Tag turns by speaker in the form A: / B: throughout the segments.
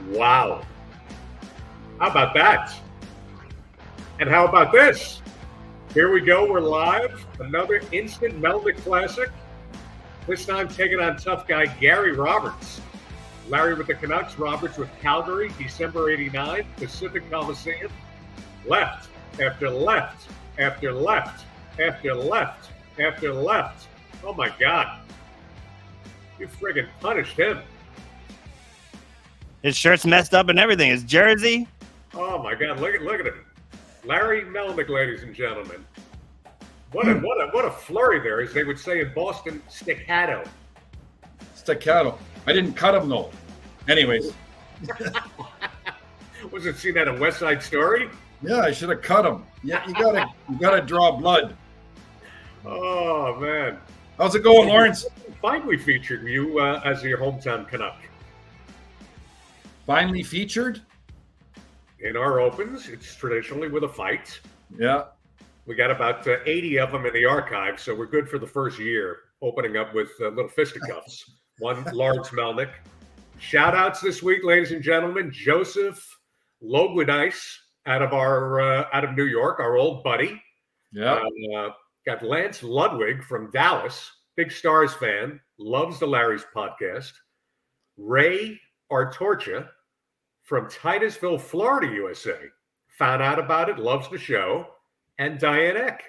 A: Wow. How about that? And how about this? Here we go. We're live. Another instant Melnick classic. This time taking on tough guy Gary Roberts. Larry with the Canucks, Roberts with Calgary, December 89, Pacific Coliseum. Left after left after left after left after left. Oh my God. You friggin' punished him.
B: His shirt's messed up and everything. His jersey.
A: Oh my God! Look at him, Larry Melnick, ladies and gentlemen. What a flurry there, as they would say in Boston. Staccato.
C: I didn't cut him though. Anyways,
A: was it seen that in West Side Story?
C: Yeah, I should have cut him. Yeah, you gotta draw blood.
A: Oh man,
C: how's it going, Lawrence?
A: Finally featured you as your hometown Canuck.
C: Finally featured?
A: In our opens, it's traditionally with a fight.
C: Yeah.
A: We got about 80 of them in the archive, so we're good for the first year, opening up with little fisticuffs. One, Lawrence Melnick. Shout-outs this week, ladies and gentlemen. Joseph Logwinice out of New York, our old buddy.
C: Yeah.
A: Got Lance Ludwig from Dallas, big Stars fan, loves the Larry's podcast. Ray Artorcha from Titusville, Florida, USA. Found out about it, loves the show. And Diane Eck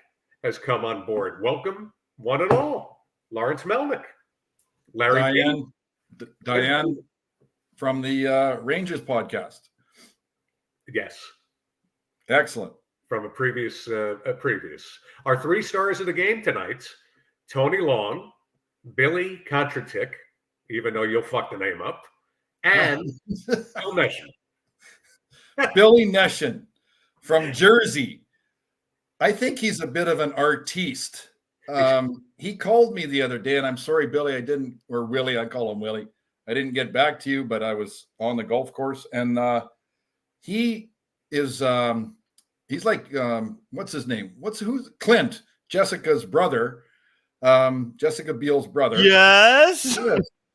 A: has come on board. Welcome, one and all. Lawrence Melnick. Larry
C: Diane from the Rangers podcast.
A: Yes.
C: Excellent.
A: From a previous. Our three stars of the game tonight, Tony Long, Billy Contratic, even though you'll fuck the name up, and Bill Neshin.
C: Billy Neshin from Jersey. I think he's a bit of an artiste. He called me the other day, and I'm sorry, Billy, I call him Willie. I didn't get back to you, but I was on the golf course, and he is he's like what's his name? Who's Clint, Jessica's brother, Jessica Biel's brother.
B: Yes.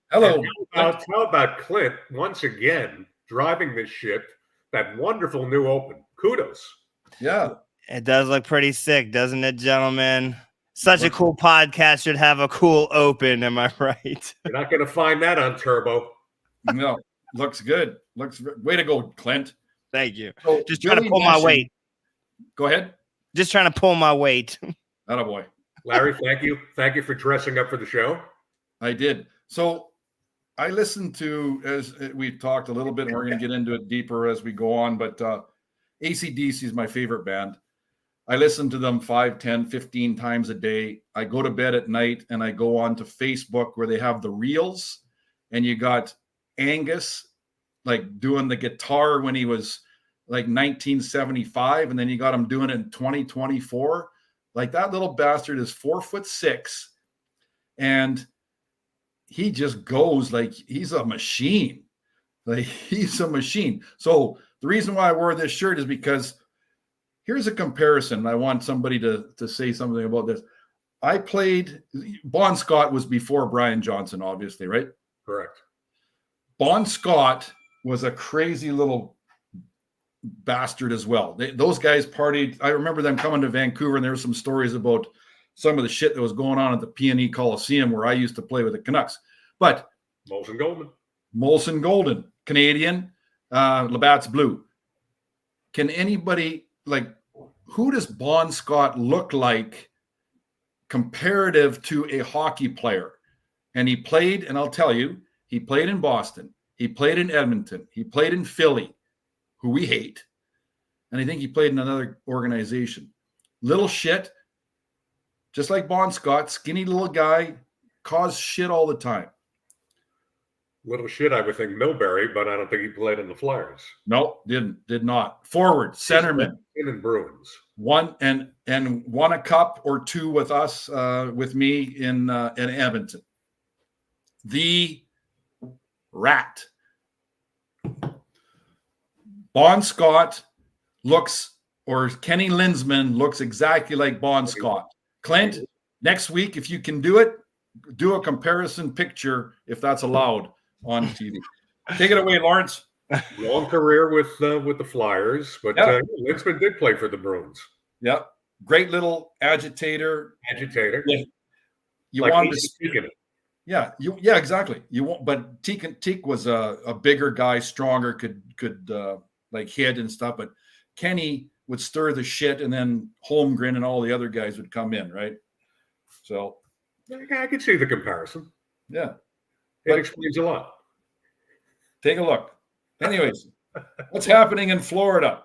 C: Hello.
A: How about Clint once again driving this ship? That wonderful new open. Kudos.
C: Yeah.
B: It does look pretty sick, doesn't it, gentlemen? Such a cool podcast should have a cool open. Am I right?
A: You're not going to find that on Turbo.
C: No, looks good. Way to go, Clint.
B: Thank you.
C: So,
B: just trying to pull my weight.
C: Go ahead.
B: Just trying to pull my weight.
C: Attaboy.
A: Larry, thank you. Thank you for dressing up for the show.
C: I did. So I listened to, as we've talked a little bit, and we're going to get into it deeper as we go on, but ACDC is my favorite band. I listen to them 5, 10, 15 times a day. I go to bed at night and I go on to Facebook where they have the reels, and you got Angus like doing the guitar when he was like 1975, and then you got him doing it in 2024. Like, that little bastard is 4'6", and he just goes like he's a machine. Like, he's a machine. So the reason why I wore this shirt is because here's a comparison. I want somebody to say something about this. I played, Bon Scott was before Brian Johnson, obviously, right?
A: Correct.
C: Bon Scott was a crazy little bastard as well. Those guys partied. I remember them coming to Vancouver, and there were some stories about some of the shit that was going on at the P&E Coliseum where I used to play with the Canucks. But Molson Golden, Canadian, Labatt's Blue. Can anybody, like, who does Bon Scott look like comparative to a hockey player? And he played, and I'll tell you, he played in Boston. He played in Edmonton. He played in Philly, who we hate. And I think he played in another organization. Little shit, just like Bon Scott, skinny little guy, caused shit all the time.
A: Little shit, I would think Milbury, but I don't think he played in the Flyers.
C: No, did not. Forward, centerman.
A: In Bruins.
C: Won a cup or two with us, with me in Edmonton. The Rat. Bon Scott looks, or Kenny Linseman looks exactly like Bon Scott. Clint, next week, if you can do it, do a comparison picture, if that's allowed, on TV. Take it away, Lawrence.
A: Long career with the Flyers, but Linseman did play for the Bruins.
C: Yeah, great little agitator.
A: Yeah.
C: You like wanted to speak in it. Yeah, exactly. You want, but Teak was a bigger guy, stronger, could like hit and stuff. But Kenny would stir the shit, and then Holmgren and all the other guys would come in, right? So
A: I can see the comparison.
C: Yeah,
A: it explains a lot.
C: Take a look. Anyways, what's happening in Florida?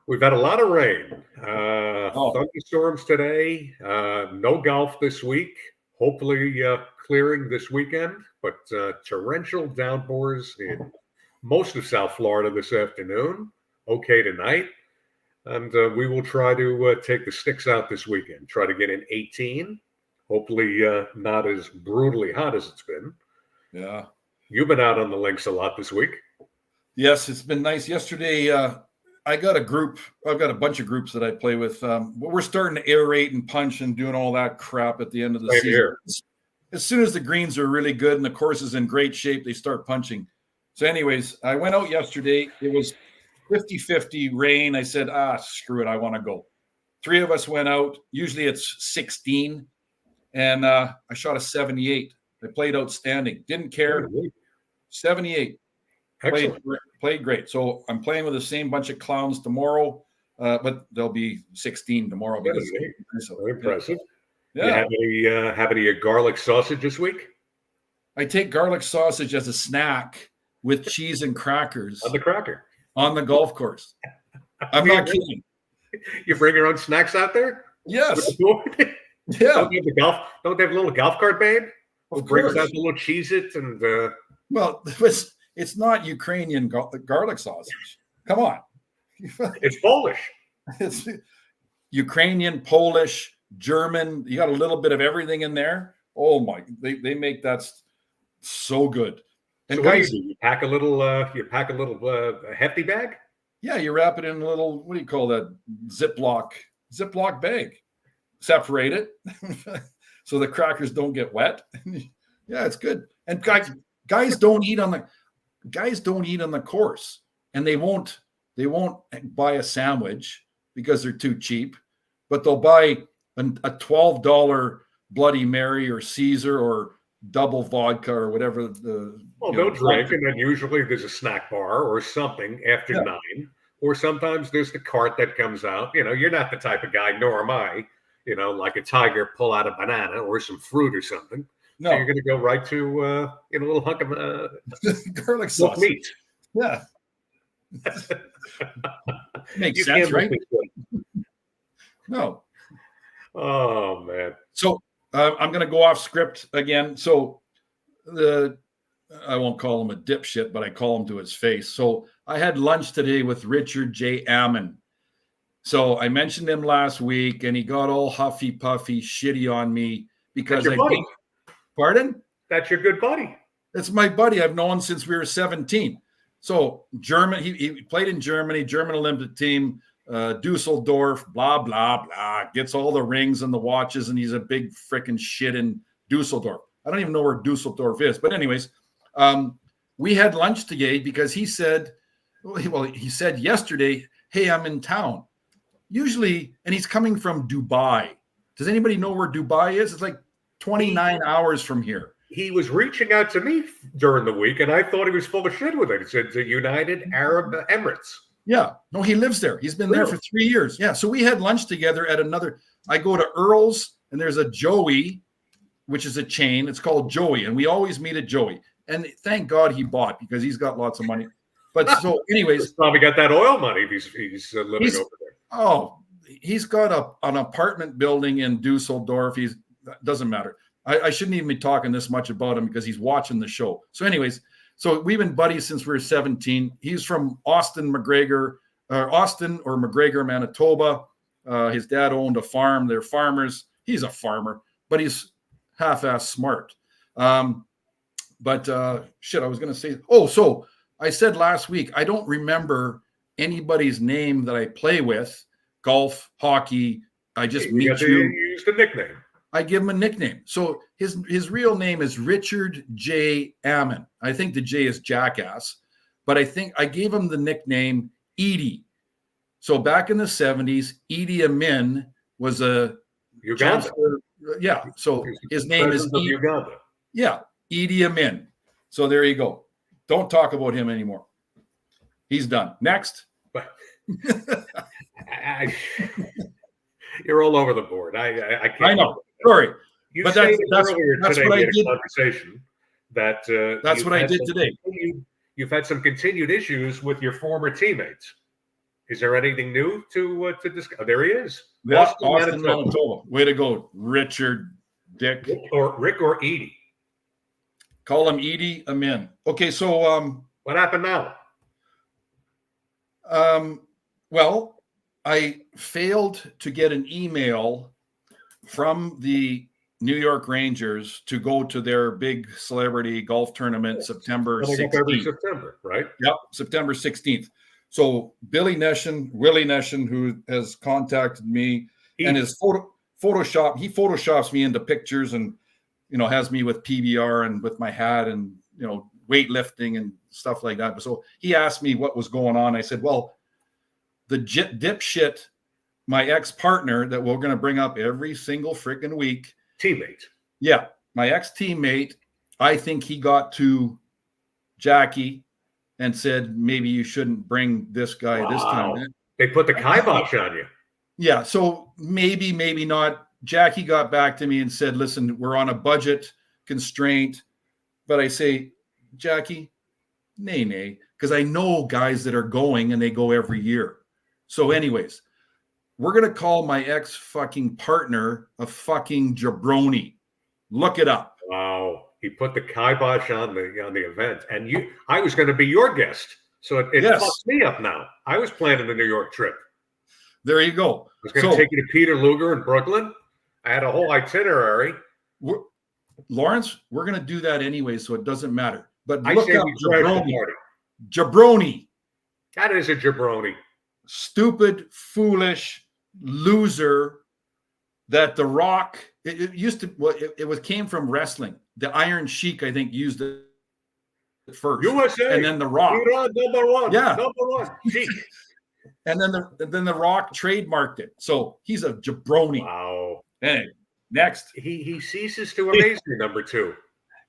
A: We've had a lot of rain. Thunderstorms today. No golf this week. Hopefully clearing this weekend, but torrential downpours in most of South Florida this afternoon. Okay tonight. And we will try to take the sticks out this weekend. Try to get in 18. Hopefully not as brutally hot as it's been.
C: Yeah.
A: You've been out on the links a lot this week.
C: Yes, it's been nice. Yesterday, I got a group. I've got a bunch of groups that I play with. We're starting to aerate and punch and doing all that crap at the end of the season. Here. As soon as the greens are really good and the course is in great shape, they start punching. So anyways, I went out yesterday. It was 50-50 rain. I said, screw it. I want to go. 3 of us went out. Usually it's 16. And I shot a 78. I played outstanding. Didn't care. 78. Played great. So I'm playing with the same bunch of clowns tomorrow, but there'll be 16 tomorrow.
A: Very impressive. Yeah. You have any garlic sausage this week?
C: I take garlic sausage as a snack with cheese and crackers.
A: On the cracker.
C: On the golf course. I'm not kidding.
A: You bring your own snacks out there?
C: Yes.
A: Yeah. Don't they have a little golf cart, babe? Who brings out the little Cheez-It and
C: well, it's not Ukrainian garlic sausage. Come on.
A: It's Polish.
C: It's Ukrainian, Polish, German. You got a little bit of everything in there. Oh my! They make that so good. And
A: so guys, you pack a little hefty bag.
C: Yeah, you wrap it in a little. What do you call that? Ziploc bag. Separate it so the crackers don't get wet. Yeah, it's good. And guys don't eat on the course, and they won't buy a sandwich because they're too cheap, but they'll buy a $12 Bloody Mary or Caesar or double vodka or whatever.
A: They'll drink, and then usually there's a snack bar or something after 9, or sometimes there's the cart that comes out. You're not the type of guy, nor am I. Like a tiger, pull out a banana or some fruit or something. No, so you're going to go right to a little hunk of
C: garlic sauce
A: meat.
C: Yeah, makes sense, right? No.
A: Oh man.
C: So I'm going to go off script again. So I won't call him a dipshit, but I call him to his face. So I had lunch today with Richard J. Ammon. So I mentioned him last week, and he got all huffy puffy, shitty on me because Pardon?
A: That's your good buddy.
C: That's my buddy. I've known since we were 17. So German, he played in Germany, German Olympic team, Dusseldorf, blah blah blah. Gets all the rings and the watches, and he's a big freaking shit in Dusseldorf. I don't even know where Dusseldorf is, but anyways, we had lunch today because he said yesterday, "Hey, I'm in town." Usually, and he's coming from Dubai. Does anybody know where Dubai is? It's like 29 hours from here.
A: He was reaching out to me during the week, and I thought he was full of shit with it. It said the United Arab Emirates.
C: Yeah. No, he lives there. He's been there for 3 years. Yeah. So we had lunch together at I go to Earl's, and there's a Joey, which is a chain. It's called Joey, and we always meet at Joey. And thank God he bought because he's got lots of money. But so anyways.
A: He's probably got that oil money if he's living over there.
C: Oh, he's got an apartment building in Dusseldorf. Doesn't matter. I shouldn't even be talking this much about him because he's watching the show. So anyways, so we've been buddies since we were 17. He's from Austin or McGregor, Manitoba. His dad owned a farm. They're farmers. He's a farmer, but he's half-ass smart. But I was going to say, so I said last week, I don't remember anybody's name that I play with, golf, hockey. I just meet you.
A: Use the nickname.
C: I give him a nickname. So his real name is Richard J. Ammon. I think the J is jackass. but I think I gave him the nickname Edie. So back in the 70s, Idi Amin was a
A: Uganda.
C: Yeah. So his name is
A: Uganda.
C: Yeah, Idi Amin. So there you go. Don't talk about him anymore. He's done. Next.
A: You're all over the board. I can't.
C: I know. Sorry.
A: You
C: but
A: stated
C: that's
A: earlier
C: that's
A: today
C: what I
A: in
C: did.
A: a conversation that
C: that's what I did today.
A: You've had some continued issues with your former teammates. Is there anything new to discuss? Oh, there he is.
C: Yeah, Austin, Manitoba. Way to go, Richard Dick.
A: Rick or Edie.
C: Call him Idi Amin. Okay, so
A: what happened now?
C: Well, I failed to get an email from the New York Rangers to go to their big celebrity golf tournament September 16th.
A: Every September, right?
C: Yep, September 16th. So Willie Neshin, who has contacted me and his Photoshop, he photoshops me into pictures and, has me with PBR and with my hat and, weightlifting and stuff like that. So he asked me what was going on. I said, well, the dipshit, my ex-partner that we're going to bring up every single freaking week.
A: Teammate.
C: Yeah, my ex-teammate, I think he got to Jackie and said, maybe you shouldn't bring this guy this time.
A: They put the kibosh on you.
C: Yeah, so maybe not. Jackie got back to me and said, listen, we're on a budget constraint. But I say, Jackie, nay, because I know guys that are going and they go every year. So anyways, we're going to call my ex-fucking partner a fucking jabroni. Look it up.
A: Wow. He put the kibosh on the event. And I was going to be your guest. So it fucked me up now. I was planning the New York trip.
C: There you go.
A: I was going to take you to Peter Luger in Brooklyn. I had a whole itinerary.
C: Lawrence, we're going to do that anyway, so it doesn't matter. But
A: I
C: look up jabroni. Jabroni.
A: That is a jabroni.
C: Stupid, foolish loser that The Rock, it used to, well, it came from wrestling. The Iron Sheik, I think, used it first.
A: USA.
C: And then The Rock.
A: Number one.
C: Yeah.
A: Number one. Sheik.
C: And then the Rock trademarked it. So he's a jabroni.
A: Wow.
C: Anyway, next.
A: He ceases to amaze me, number two.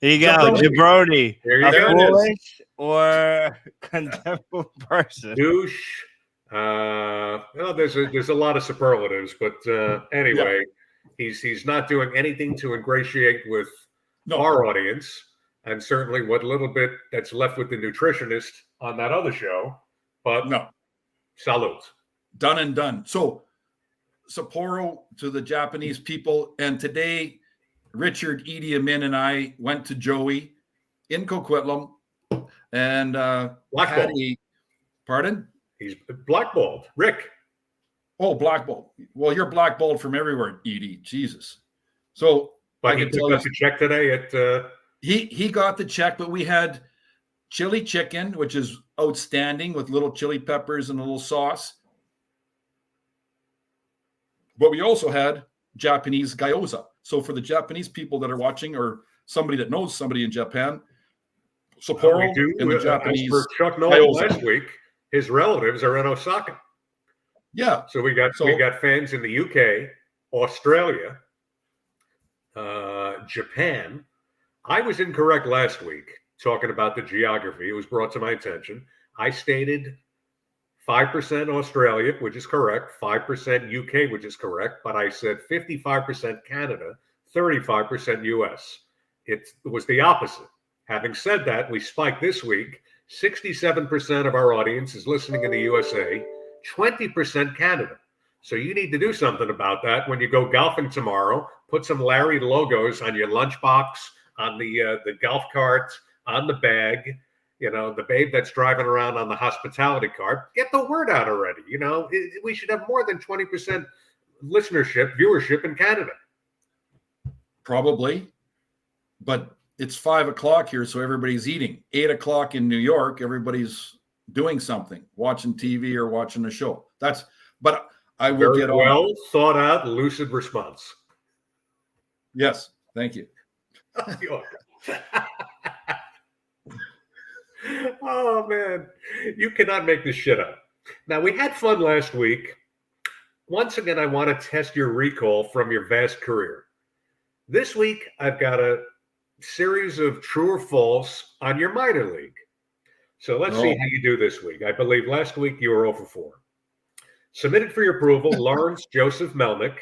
B: There you go, jabroni.
A: There you
B: go.
A: Foolish
B: or contemptible person.
A: Douche. There's a lot of superlatives, but anyway, he's not doing anything to ingratiate with our audience, and certainly what little bit that's left with the nutritionist on that other show. But salute.
C: Done and done. So Sapporo to the Japanese people, and today Richard Idi Amin and I went to Joey in Coquitlam and had a pardon.
A: He's blackballed. Rick.
C: Oh, blackballed. Well, you're blackballed from everywhere, Edie. Jesus. So
A: but he got the check today at
C: he got the check, but we had chili chicken, which is outstanding with little chili peppers and a little sauce. But we also had Japanese gyoza. So for the Japanese people that are watching, or somebody that knows somebody in Japan, Sapporo and the Japanese
A: for Chuck Nolan last week, his relatives are in Osaka.
C: Yeah.
A: So we got fans in the UK, Australia, Japan. I was incorrect last week talking about the geography. It was brought to my attention. I stated 5% Australia, which is correct, 5% UK, which is correct, but I said 55% Canada, 35% US. It was the opposite. Having said that, we spiked this week. 67% of our audience is listening in the USA, 20% Canada. So you need to do something about that when you go golfing tomorrow. Put some Larry logos on your lunchbox, on the golf cart, on the bag. The babe that's driving around on the hospitality cart. Get the word out already. We should have more than 20% viewership in Canada.
C: Probably, but it's 5:00 here, so everybody's eating. 8:00 in New York, everybody's doing something, watching TV or watching a show. But I will
A: Very
C: get on.
A: Well thought out, lucid response.
C: Yes, thank you.
A: Oh, man. You cannot make this shit up. Now, we had fun last week. Once again, I want to test your recall from your vast career. This week, I've got a series of true or false on your minor league. So let's see how you do this week. I believe last week you were 0 for 4. Submitted for your approval, Lawrence Joseph Melnick,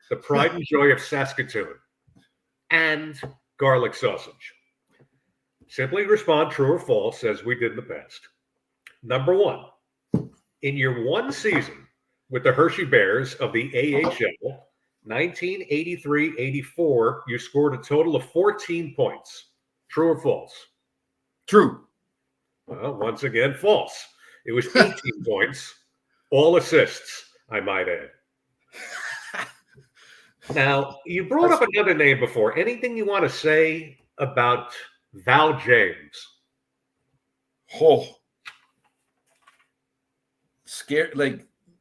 A: the pride and joy of Saskatoon, and garlic sausage. Simply respond true or false as we did in the past. Number 1, in your one season with the Hershey Bears of the AHL, 1983-84, you scored a total of 14 points. True or false?
C: True.
A: Well, once again, false. It was 18 points, all assists, I might add. Now, you brought up another name before. Anything you want to say about Val James?
C: Oh,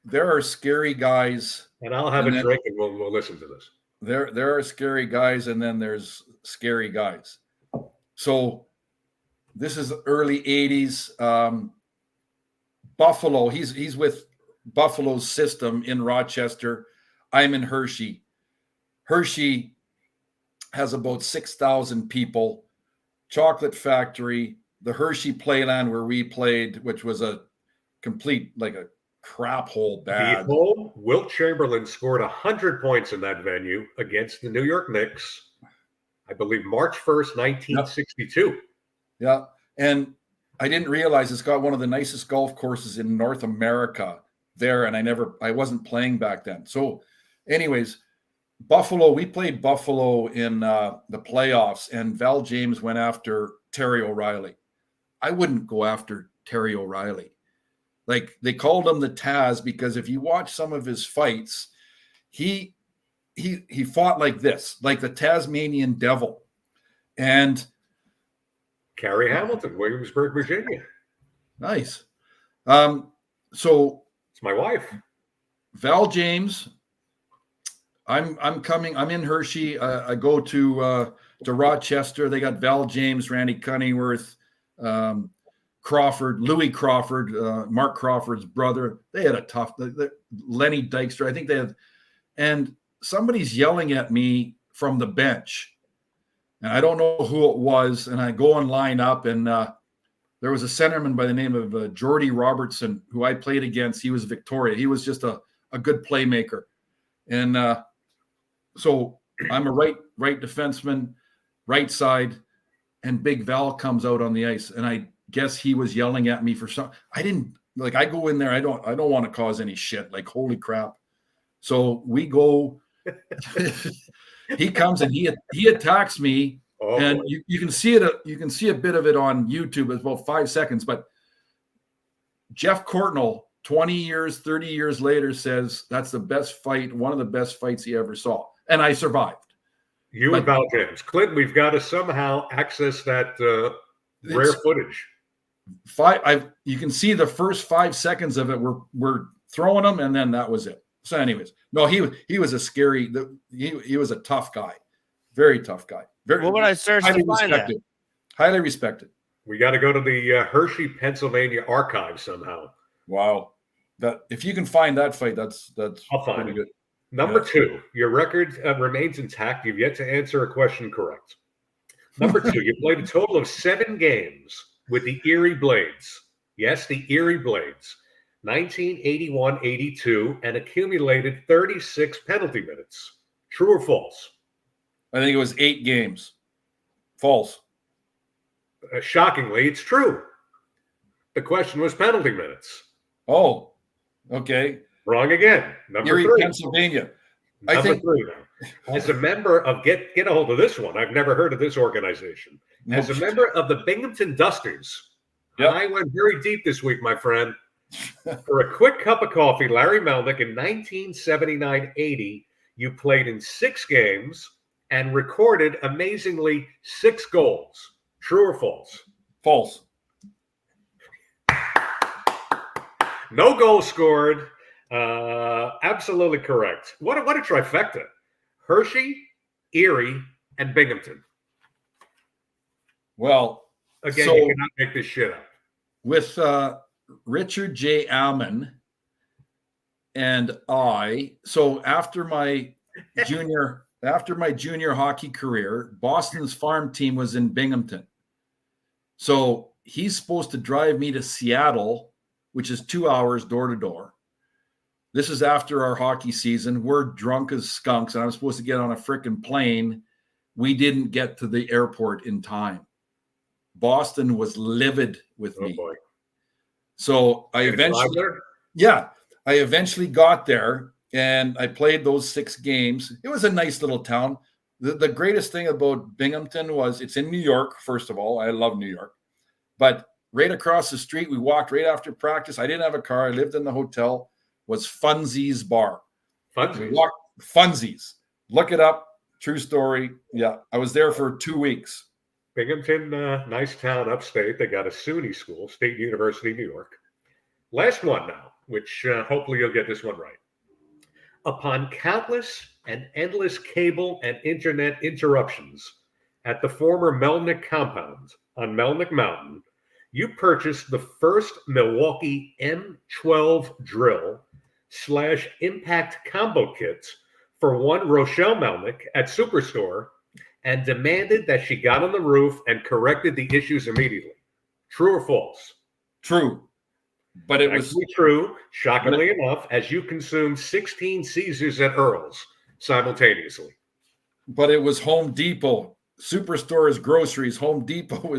C: there are scary guys.
A: And I'll have a drink and we'll listen to this.
C: There are scary guys, and then there's scary guys. So this is early 80s. Buffalo, he's with Buffalo's system in Rochester. I'm in Hershey. Hershey has about 6,000 people. Chocolate factory, the Hershey Playland where we played, which was a complete, like a crap hole bad.
A: The home, Wilt Chamberlain scored 100 points in that venue against the New York Knicks, I believe March 1st, 1962.
C: Yeah. And I didn't realize it's got one of the nicest golf courses in North America there. And I wasn't playing back then. So anyways, Buffalo, we played Buffalo in the playoffs, and Val James went after Terry O'Reilly. I wouldn't go after Terry O'Reilly. Like, they called him the Taz because if you watch some of his fights, he fought like this, like the Tasmanian devil. And
A: Carrie Hamilton, Williamsburg, Virginia.
C: Nice. So
A: it's my wife.
C: Val James. I'm in Hershey. I go to Rochester. They got Val James, Randy Cunningworth, Louis Crawford, Mark Crawford's brother. They had a tough, Lenny Dykstra. I think they had, and somebody's yelling at me from the bench, and I don't know who it was. And I go and line up, and there was a centerman by the name of Jordy Robertson, who I played against. He was Victoria. He was just a good playmaker. And so I'm a right defenseman, right side, and Big Val comes out on the ice, and I guess he was yelling at me for some. I go in there. I don't want to cause any shit. Like, holy crap! So we go. He comes and he attacks me, and you can see it. You can see a bit of it on YouTube. It's about 5 seconds. But Jeff Courtnall, 20 years, 30 years later, says that's the best fight, one of the best fights he ever saw. And I survived.
A: You and Val James. Clint, we've got to somehow access that rare footage.
C: You can see the first 5 seconds of it. We're throwing them, and then that was it. So anyways, no, he was a scary, he was a tough guy. Very tough guy.
B: What would I search to find that?
C: Highly respected.
A: We got to go to the Hershey, Pennsylvania archive somehow.
C: Wow. That if you can find that fight, that's
A: I'll find it.
C: Good.
A: Number 2, your record remains intact. You've yet to answer a question correct. Number 2, you played a total of 7 games with the Erie Blades. Yes, the Erie Blades. 1981-82, and accumulated 36 penalty minutes. True or false?
C: I think it was 8 games. False.
A: Shockingly, it's true. The question was penalty minutes.
C: Oh, okay.
A: Wrong again. Number
C: Erie,
A: 3.
C: Pennsylvania.
A: Number 3 now. As a member of, get a hold of this one. I've never heard of this organization. As a member of the Binghamton Dusters, I went very deep this week, my friend. For a quick cup of coffee, Larry Melnick, in 1979-80, you played in 6 games and recorded, amazingly, 6 goals. True or false?
C: False.
A: No goals scored. Absolutely correct. What a trifecta. Hershey, Erie, and Binghamton.
C: Well,
A: again, you cannot make this shit up.
C: with Richard J. Alman and I. So after my junior hockey career, Boston's farm team was in Binghamton. So he's supposed to drive me to Seattle, which is 2 hours door to door. This is after our hockey season. We're drunk as skunks, and I'm supposed to get on a frickin' plane. We didn't get to the airport in time. Boston was livid with me.
A: Boy.
C: So I eventually got there, and I played those 6 games. It was a nice little town. The greatest thing about Binghamton was it's in New York, first of all. I love New York. But right across the street, we walked right after practice. I didn't have a car. I lived in the hotel. Was Funzies Bar. Funzies. Look it up. True story. Yeah, I was there for 2 weeks.
A: Binghamton, nice town upstate. They got a SUNY school, State University, New York. Last one now, which hopefully you'll get this one right. Upon countless and endless cable and internet interruptions at the former Melnick compound on Melnick Mountain, you purchased the first Milwaukee M12 drill / impact combo kits for one Rochelle Melnick at Superstore and demanded that she got on the roof and corrected the issues immediately. True or false?
C: True. But it was
A: true, shockingly enough, as you consumed 16 Caesars at Earl's simultaneously.
C: But it was Home Depot. Superstore is groceries. Home Depot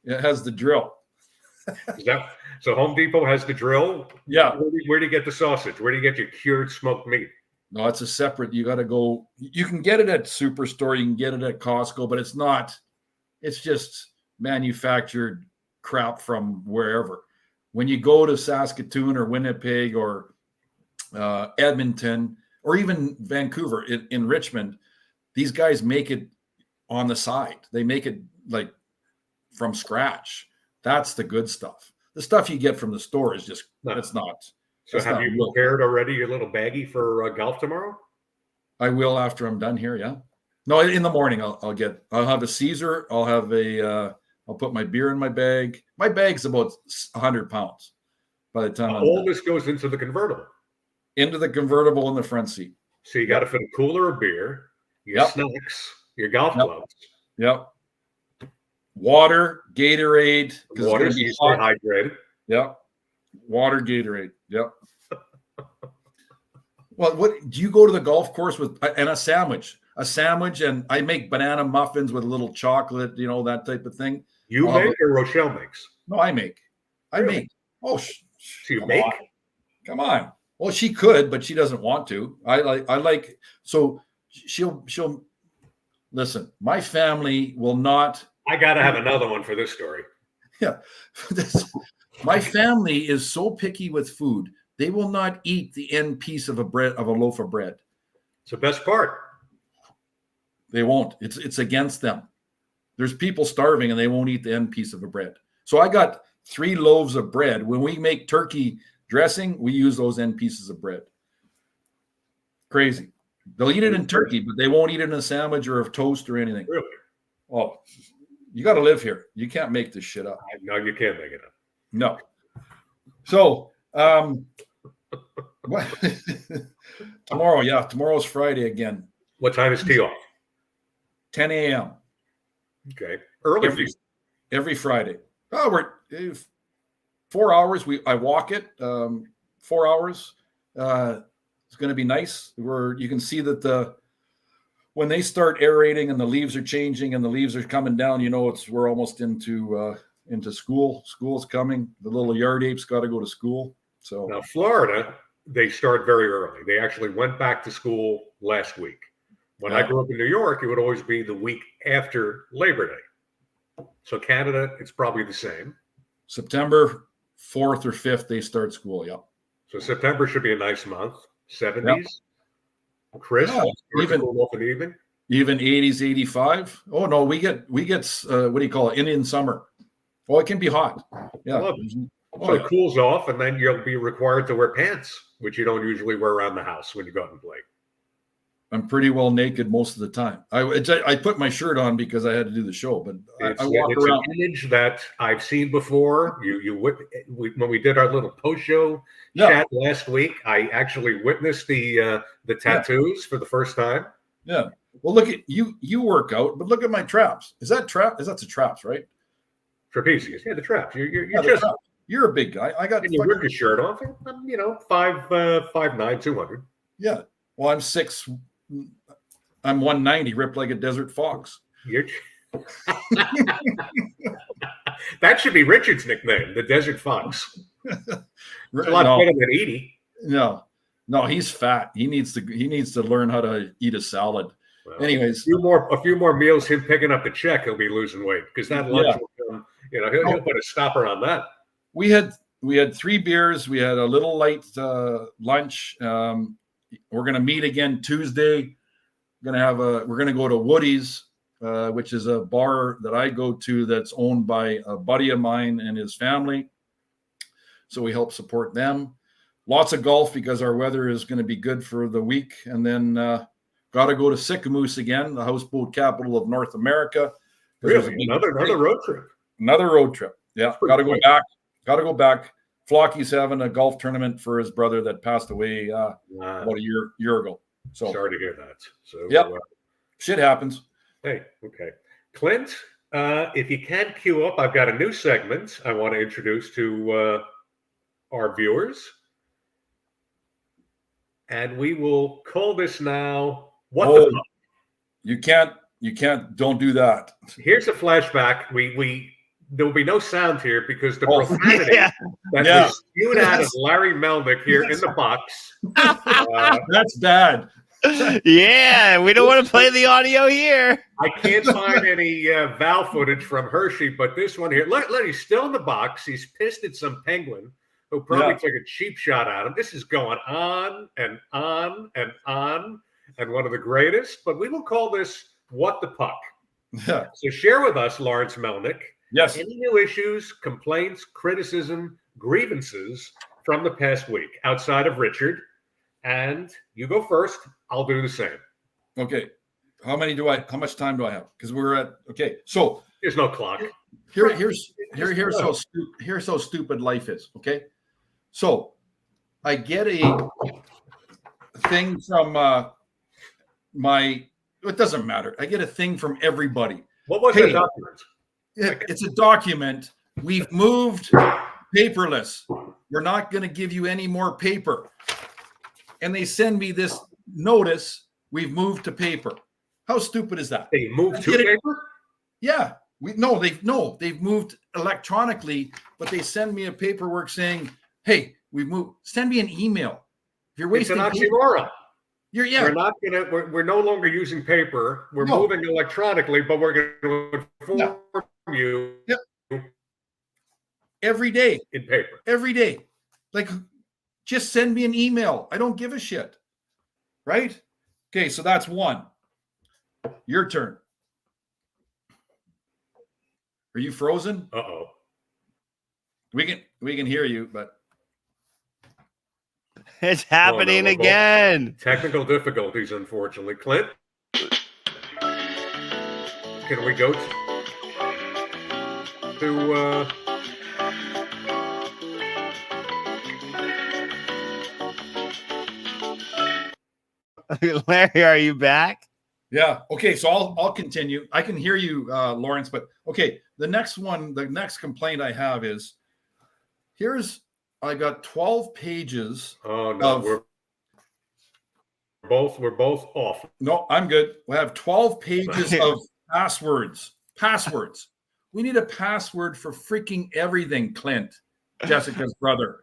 C: has the drill.
A: So Home Depot has the drill?
C: Yeah.
A: Where do you get the sausage? Where do you get your cured smoked meat?
C: No, it's a separate. You got to go. You can get it at Superstore. You can get it at Costco, but it's not. It's just manufactured crap from wherever. When you go to Saskatoon or Winnipeg or Edmonton or even Vancouver in Richmond, these guys make it on the side. They make it like from scratch. That's the good stuff. The stuff you get from the store is just, it's not.
A: So have you prepared already your little baggie for golf tomorrow?
C: I will after I'm done here, yeah. No, in the morning I'll have a Caesar. I'll put my beer in my bag. My bag's about 100 pounds by the time
A: all this goes into the convertible.
C: Into the convertible in the front seat.
A: So you got to fit a cooler of beer, your snacks, your golf gloves.
C: Yep. Water, Gatorade.
A: Water, so you stay hydrated.
C: Yep. Water, Gatorade. Yep. Well, what do you go to the golf course with and a sandwich? A sandwich, and I make banana muffins with a little chocolate, that type of thing.
A: You make or Rochelle makes?
C: No, I make. Really? I make. Oh,
A: so you make?
C: Come on. Well, she could, but she doesn't want to. I like. So she'll listen. My family will not.
A: I got to have another one for this story.
C: Yeah, my family is so picky with food. They will not eat the end piece of a loaf of bread.
A: It's the best part.
C: They won't. It's against them. There's people starving and they won't eat the end piece of a bread. So I got 3 loaves of bread. When we make turkey dressing, we use those end pieces of bread. Crazy. They'll eat it in turkey, but they won't eat it in a sandwich or a toast or anything.
A: Really?
C: Oh, you got to live here. You can't make this shit up.
A: No, you can't make it up.
C: No. So, what? Tomorrow's Friday again.
A: What time is tee off?
C: 10 a.m.
A: Okay. Early
C: every Friday. Oh, we're 4 hours. I walk it 4 hours. It's going to be nice. You can see that when they start aerating and the leaves are changing and the leaves are coming down, we're almost into school. School's coming. The little yard apes got to go to school. So
A: now Florida, they start very early. They actually went back to school last week. When I grew up in New York, it would always be the week after Labor Day. So Canada, it's probably the same.
C: September 4th or 5th, they start school. Yep.
A: So September should be a nice month. 70s. Yep. Chris, even
C: 80s, 85. Oh no, we get what do you call it? Indian summer. Oh, it can be hot. Yeah.
A: So it cools off, and then you'll be required to wear pants, which you don't usually wear around the house when you go out and play.
C: I'm pretty well naked most of the time. I put my shirt on because I had to do the show, but I walk around.
A: An image that I've seen before. When we did our little post-show chat last week, I actually witnessed the tattoos for the first time.
C: Yeah. Well, look at you. You work out, but look at my traps. Is that the traps, right?
A: Trapezius. Yeah, the traps.
C: You're a big guy. I got.
A: And you rip your shirt off. I'm 5'9", 200. Yeah.
C: Well, I'm 6. I'm 190, ripped like a desert fox.
A: That should be Richard's nickname, the Desert Fox. A lot better than Edie.
C: No, he's fat. He needs to learn how to eat a salad. Well, anyways,
A: a few more meals, him picking up the check, he'll be losing weight because that lunch will come. He'll put a stopper on that.
C: We had 3 beers. We had a little light lunch. We're gonna meet again Tuesday. We're gonna go to Woody's, which is a bar that I go to that's owned by a buddy of mine and his family. So we help support them. Lots of golf because our weather is going to be good for the week, and then got to go to Sicamous again, the houseboat capital of North America.
A: Really, another road trip.
C: Another road trip. Yeah, got to go back. Got to go back. Flocky's having a golf tournament for his brother that passed away about a year ago. So
A: sorry to hear that. So
C: shit happens.
A: Hey, okay, Clint. If you can queue up, I've got a new segment I want to introduce to our viewers, and we will call this now. What the fuck? You
C: can't. Don't do that.
A: Here's a flashback. There will be no sound here because the profanity that was spewed out of Larry Melnick here in the box.
C: That's bad.
B: Yeah, we don't want to play the audio here.
A: I can't find any Val footage from Hershey, but this one here, look, he's still in the box. He's pissed at some penguin who probably took a cheap shot at him. This is going on and on and on, and one of the greatest. But we will call this What the Puck.
C: Yeah.
A: So share with us, Lawrence Melnick.
C: Yes.
A: Any new issues, complaints, criticism, grievances from the past week outside of Richard? And you go first. I'll do the same.
C: Okay. How much time do I have? Because we're at So
A: there's no clock.
C: Here's how stupid life is. Okay. So I get a thing from it doesn't matter. I get a thing from everybody.
A: What was the document?
C: It's a document. We've moved paperless. We're not going to give you any more paper. And they send me this notice. We've moved to paper. How stupid is that?
A: They moved to paper?
C: Yeah. They've moved electronically, but they send me a paperwork saying, "Hey, we've moved." Send me an email. If you're wasting
A: it's an oxymoron.
C: We're
A: no longer using paper. We're moving electronically, but we're going to inform you
C: every day
A: in paper.
C: Every day. Like, just send me an email. I don't give a shit. Right? Okay, so that's one. Your turn. Are you frozen?
A: Uh-oh.
C: We can hear you, but
B: it's happening again.
A: Technical difficulties, unfortunately. Clint, can we go to
B: Larry, are you back?
C: Yeah. Okay. So I'll continue. I can hear you, Lawrence, but okay. The next complaint I have is I got 12 pages.
A: Oh no, we're both off.
C: No, I'm good. We have 12 pages of passwords. We need a password for freaking everything, Clint, Jessica's brother.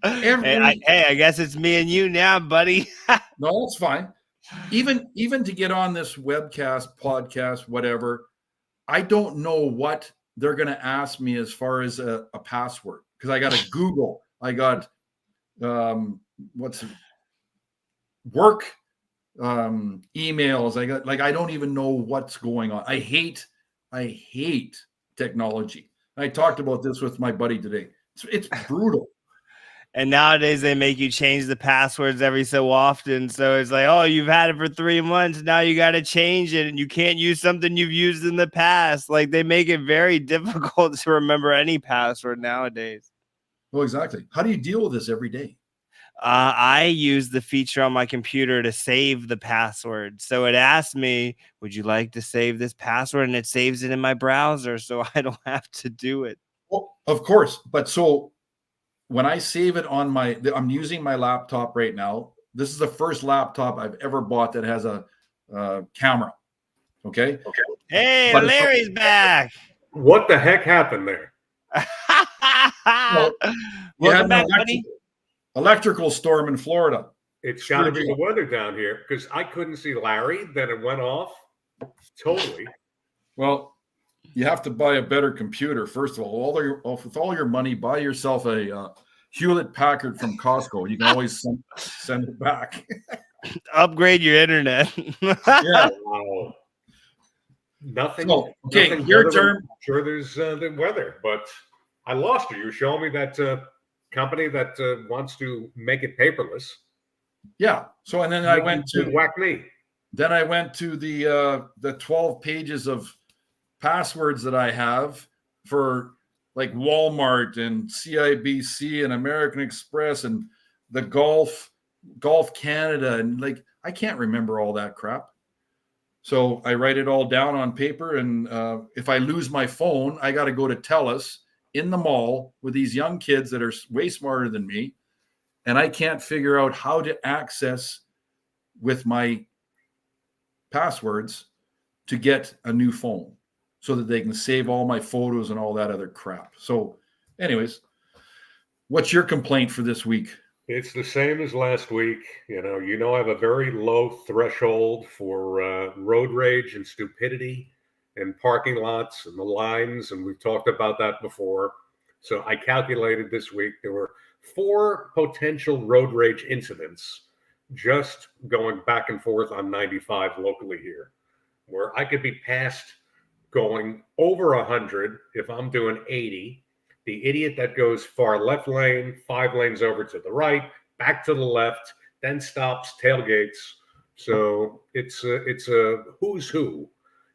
B: I guess it's me and you now, buddy.
C: No, it's fine. Even to get on this webcast, podcast, whatever, I don't know what they're going to ask me as far as a password, because I got to Google. I got work emails. I got I don't even know what's going on. I hate technology. I talked about this with my buddy today. It's brutal.
B: And nowadays they make you change the passwords every so often. So it's like, oh, you've had it for 3 months. Now you got to change it, and you can't use something you've used in the past. Like, they make it very difficult to remember any password nowadays.
C: Well, exactly. How do you deal with this every day?
B: I use the feature on my computer to save the password. So it asks me, would you like to save this password? And it saves it in my browser, so I don't have to do it.
C: Well, of course. But so when I save it on I'm using my laptop right now. This is the first laptop I've ever bought that has a camera. Okay.
B: Hey,
C: But
B: Larry's back.
A: What the heck happened there?
B: Welcome back, buddy.
C: Electrical storm in Florida.
A: It's got to be the weather down here because I couldn't see Larry. Then it went off. Totally.
C: Well, you have to buy a better computer. First of all, with all your money, buy yourself a Hewlett Packard from Costco. You can always send it back.
B: Upgrade your internet.
C: Yeah.
A: Wow. Nothing.
C: So, okay,
A: nothing
C: your turn.
A: I'm sure there's the weather, but I lost you. You showing me that company that wants to make it paperless.
C: Yeah. So, and then I went to
A: whack me.
C: Then I went to the 12 pages of passwords that I have for like Walmart and CIBC and American Express and the Golf Canada, and like I can't remember all that crap. So I write it all down on paper, and if I lose my phone, I got to go to TELUS in the mall with these young kids that are way smarter than me, and I can't figure out how to access with my passwords to get a new phone so that they can save all my photos and all that other crap. So anyways, what's your complaint for this week?
A: It's the same as last week. I have a very low threshold for road rage and stupidity and parking lots and the lines, and we've talked about that before. So I calculated this week there were 4 potential road rage incidents just going back and forth on 95 locally here, where I could be passed going over 100 if I'm doing 80. The idiot that goes far left lane, 5 lanes over to the right, back to the left, then stops, tailgates. So it's a who's who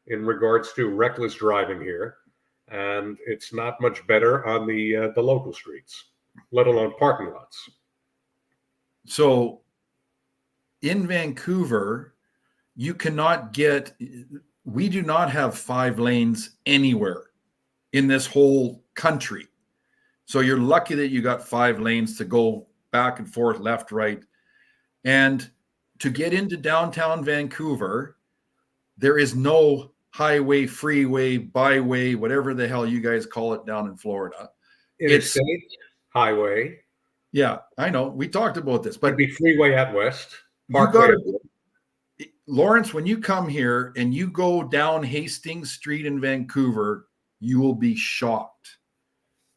A: in regards to reckless driving here, and it's not much better on the local streets, let alone parking lots.
C: So in Vancouver, you cannot we do not have 5 lanes anywhere in this whole country. So you're lucky that you got 5 lanes to go back and forth, left, right. And to get into downtown Vancouver, there is no highway, freeway, byway, whatever the hell you guys call it down in Florida.
A: Interstate, highway.
C: Yeah, I know. We talked about this, but
A: it'd be freeway at west.
C: Lawrence, when you come here and you go down Hastings Street in Vancouver, you will be shocked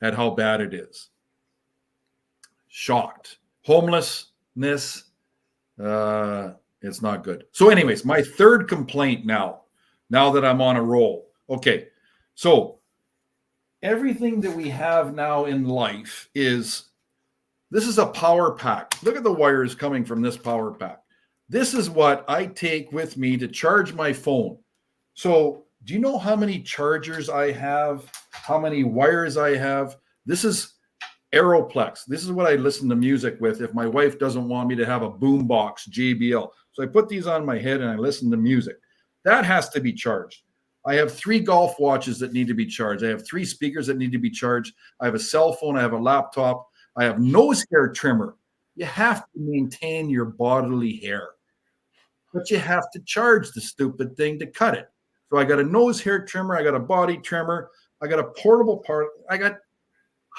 C: at how bad it is. Shocked. Homelessness, it's not good. So anyways, my third complaint now that I'm on a roll. Okay, so everything that we have now in life this is a power pack. Look at the wires coming from this power pack. This is what I take with me to charge my phone. So do you know how many chargers I have? How many wires I have? This is Aeroplex. This is what I listen to music with if my wife doesn't want me to have a boombox JBL. So I put these on my head and I listen to music. That has to be charged. I have 3 golf watches that need to be charged. I have 3 speakers that need to be charged. I have a cell phone. I have a laptop. I have nose hair trimmer. You have to maintain your bodily hair, but you have to charge the stupid thing to cut it. So I got a nose hair trimmer. I got a body trimmer. I got a portable part. I got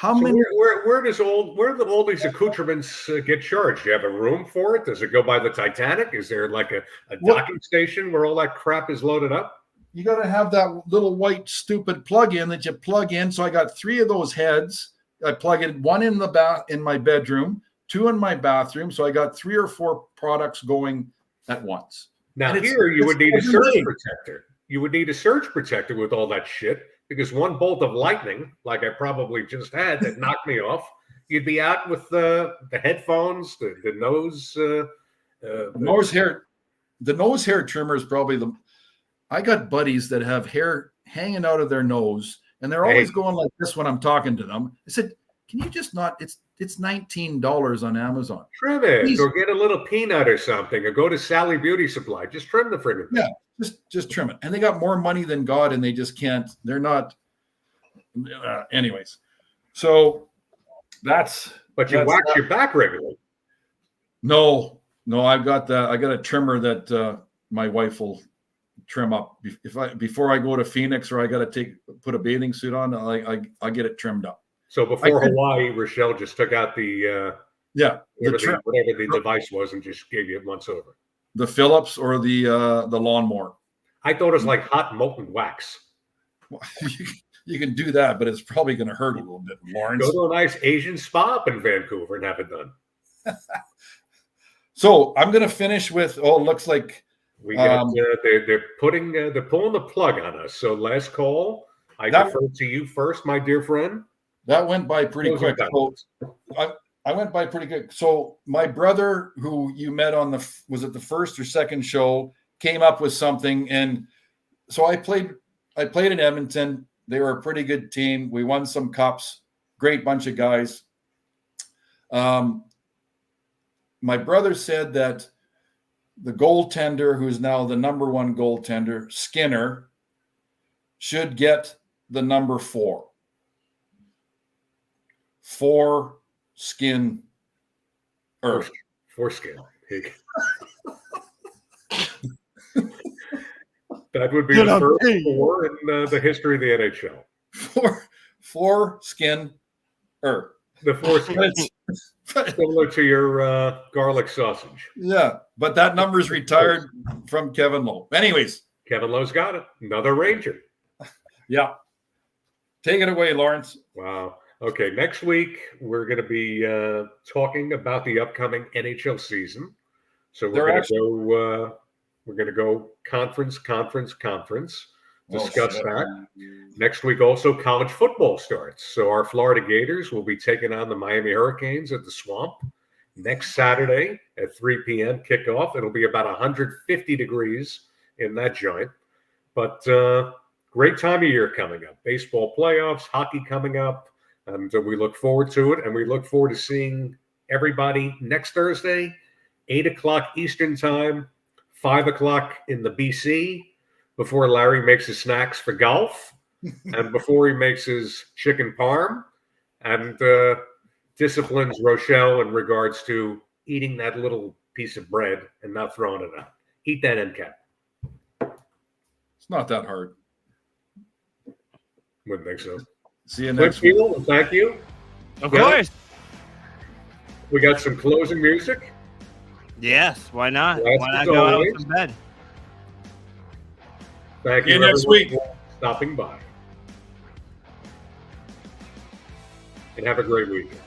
C: many?
A: Where do all these accoutrements get charged? Do you have a room for it? Does it go by the Titanic? Is there like a docking station where all that crap is loaded up?
C: You got to have that little white stupid plug-in that you plug in. So I got 3 of those heads. I plug in 1 in my bedroom, 2 in my bathroom. So I got 3 or 4 products going at once.
A: Now here you would need a surge protector. You would need a surge protector with all that shit, because one bolt of lightning, like I probably just had, that knocked me off, you'd be out with the headphones, the nose.
C: The nose hair trimmer is probably the. I got buddies that have hair hanging out of their nose, and they're always going like this when I'm talking to them. I said, "Can you just not? It's $19 on Amazon.
A: Trim it, please. Or get a little peanut or something, or go to Sally Beauty Supply. Just trim the friggin' thing.
C: Yeah, just trim it. And they got more money than God, and they just can't. They're not. Anyways, so that's.
A: But you wax your back regularly.
C: No, I've got that. I got a trimmer that my wife will trim up before I go to Phoenix, or I got to put a bathing suit on. I get it trimmed up.
A: So before Hawaii, Rochelle just took out the whatever the device was and just gave you it once over.
C: The Phillips or the lawnmower.
A: I thought it was like hot molten wax.
C: You can do that, but it's probably going to hurt a little bit, Lawrence.
A: Go to a nice Asian spa up in Vancouver and have it done.
C: So I'm going to finish with. Oh, it looks like
A: we got. They're pulling the plug on us. So last call. I defer to you first, my dear friend.
C: That went by pretty quick. So I went by pretty good. So my brother, who you met on was it the first or second show, came up with something, and so I played in Edmonton. They were a pretty good team. We won some cups. Great bunch of guys. My brother said that the goaltender, who is now the number one goaltender, Skinner, should get the number 4. 4 skin.
A: Foreskin. That would be the first 4 in the history of the NHL.
C: 4 skin.
A: The foreskin. Similar to your garlic sausage.
C: Yeah, but that number's retired from Kevin Lowe. Anyways.
A: Kevin Lowe's got it. Another Ranger.
C: Yeah. Take it away, Lawrence.
A: Wow. Okay, next week we're going to be talking about the upcoming NHL season. So we're going to go conference. Discuss that. Next week also college football starts. So our Florida Gators will be taking on the Miami Hurricanes at the Swamp next Saturday at 3 p.m. kickoff. It'll be about 150 degrees in that joint. But great time of year coming up. Baseball playoffs, hockey coming up. And we look forward to it, and we look forward to seeing everybody next Thursday, 8 o'clock Eastern Time, 5 o'clock in the BC, before Larry makes his snacks for golf, and before he makes his chicken parm, and disciplines Rochelle in regards to eating that little piece of bread and not throwing it out. Eat that end cap.
C: It's not that hard.
A: Wouldn't think so.
C: See you next
A: week. Thank you.
B: Of course.
A: We got some closing music.
B: Yes, why not? Why not go out to bed?
A: Thank you
C: next week
A: for stopping by. And have a great weekend.